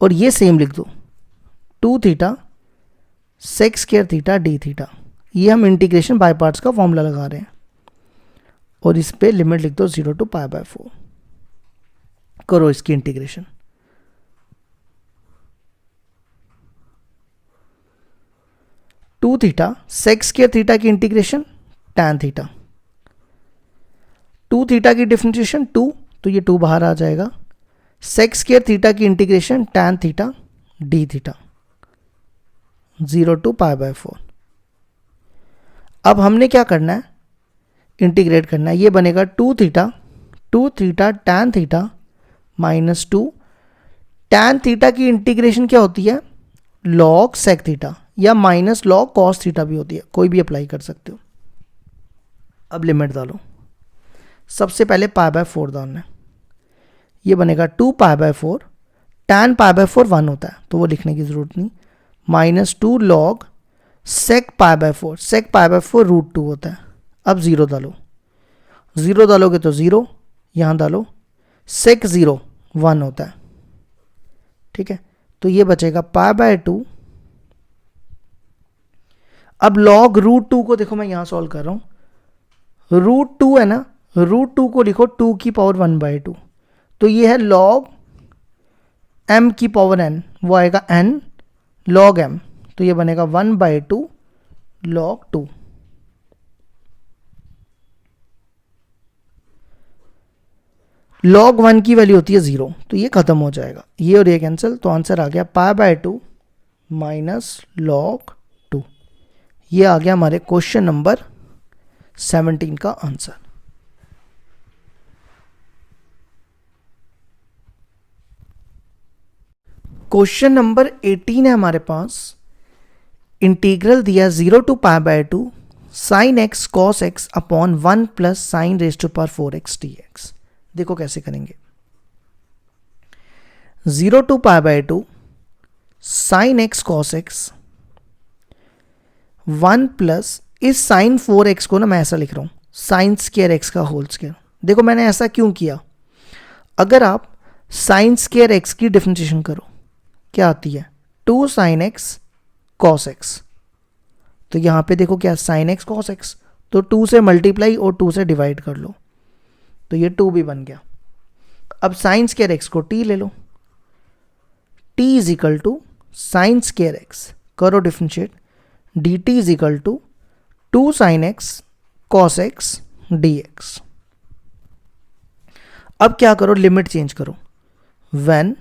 और ये सेम लिख दो 2 theta sec square theta d theta. ये हम इंटीग्रेशन बाय पार्ट्स का फॉर्मूला लगा रहे हैं, और इस पे लिमिट लिख दो 0 to π/4। करो इसकी integration, two theta sec square theta की इंटीग्रेशन टैन थीटा, 2 थीटा की डिफरेंशिएशन 2, तो ये 2 बाहर आ जाएगा, सेक स्क्वायर थीटा की integration tan theta d theta, 0 to π/4। अब हमने क्या करना है, इंटीग्रेट करना है। ये बनेगा 2 theta tan theta minus 2, tan theta की इंटीग्रेशन क्या होती है, लॉग सेक थीटा या माइनस लॉग कॉस थीटा भी होती है, कोई भी अप्लाई कर सकते हो। अब लिमिट डालो, सबसे पहले π/4 डालना है, ये बनेगा 2 π/4, टैन π/4 1 होता है तो वो लिखने की ज़रूरत नहीं, माइनस 2 लॉग सेक π/4, सेक π/4 √2 होता है। अब 0 डालो, 0 डालोगे तो 0, यहाँ डालो सेक 0 1 होता है। ठीक है, तो ये बचेगा π/2। अब लॉग √2 को देखो, मैं यहाँ सॉल्व कर रहा हूँ, √2 है ना, √2 को लिखो 2 की पावर 1/2, तो ये है लॉग m की पावर n, वो आएगा n लॉग m, तो ये बनेगा 1/2 लॉग 2। लॉग 1 की वैल्यू होती है 0, तो ये खत्म हो जाएगा, ये और ये कैंसिल, तो आंसर आ गया π/2 माइनस लॉग 2। ये आ गया हमारे क्वेश्चन नंबर 17 का आंसर। क्वेश्चन नंबर 18 है हमारे पास, इंटीग्रल दिया 0 to π/2 sine x cos x upon 1 plus sine raise to power 4x dx। देखो कैसे करेंगे, 0 to π/2 sine x cos x 1 plus, इस साइन 4x को ना मैं ऐसा लिख रहा हूं, साइन स्क्वायर एक्स का होल स्क्वायर। देखो मैंने ऐसा क्यों किया, अगर आप साइन स्क्वायर एक्स की डिफरेंशिएशन करो क्या आती है, 2 साइन एक्स कॉस एक्स, तो यहां पे देखो क्या साइन एक्स कॉस एक्स, तो 2 से मल्टीप्लाई और 2 से डिवाइड कर लो, तो ये 2 भी बन गया। अब साइन स्क्वायर एक्स को t ले लो, t is equal to sine square x, करो differentiate, dt is equal to 2 sine x cos x dx। अब क्या करो, लिमिट चेंज करो, when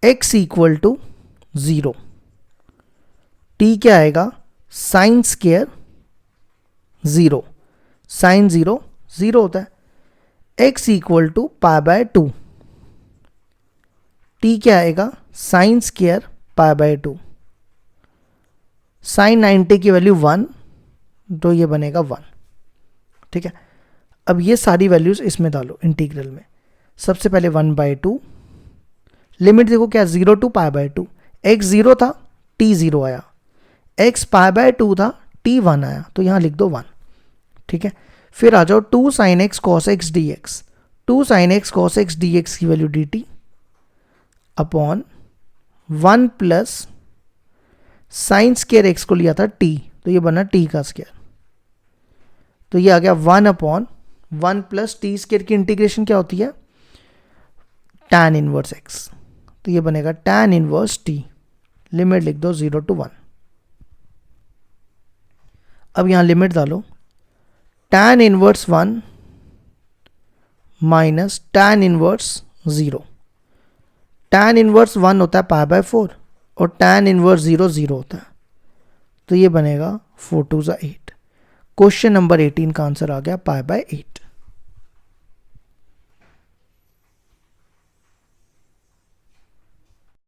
x equal to 0, t क्या आएगा, साइन स्क्वायर 0, साइन 0 0 होता है, x equal to pi by 2, t क्या आएगा, sine square pi by 2, sine 90 की वैल्यू 1, तो ये बनेगा 1। ठीक है, अब ये सारी वैल्यूज इसमें डालो इंटीग्रल में। सबसे पहले 1/2, लिमिट देखो क्या, 0 टू पाई बाय 2, x 0 था t 0 आया, x पाई बाय 2 था t 1 आया, तो यहाँ लिख दो 1। ठीक है, फिर आ जाओ 2 sine x cos x d x, 2 sine x cos x d x की value dt upon 1 plus sine square x को लिया था t, तो ये बना t का स्क्वायर, तो ये आ गया 1 अपॉन 1 प्लस टी स्क्वायर की इंटीग्रेशन क्या होती है, tan इनवर्स x, तो ये बनेगा tan इनवर्स t, लिमिट लिख दो 0 टू 1। अब यहां लिमिट डालो, tan inverse 1 minus tan inverse 0, tan inverse 1 होता है पाई बाय 4 और tan इनवर्स 0 0 होता है, तो ये बनेगा 4 2 8। क्वेश्चन नंबर 18 का आंसर आ गया पाई बाय 8।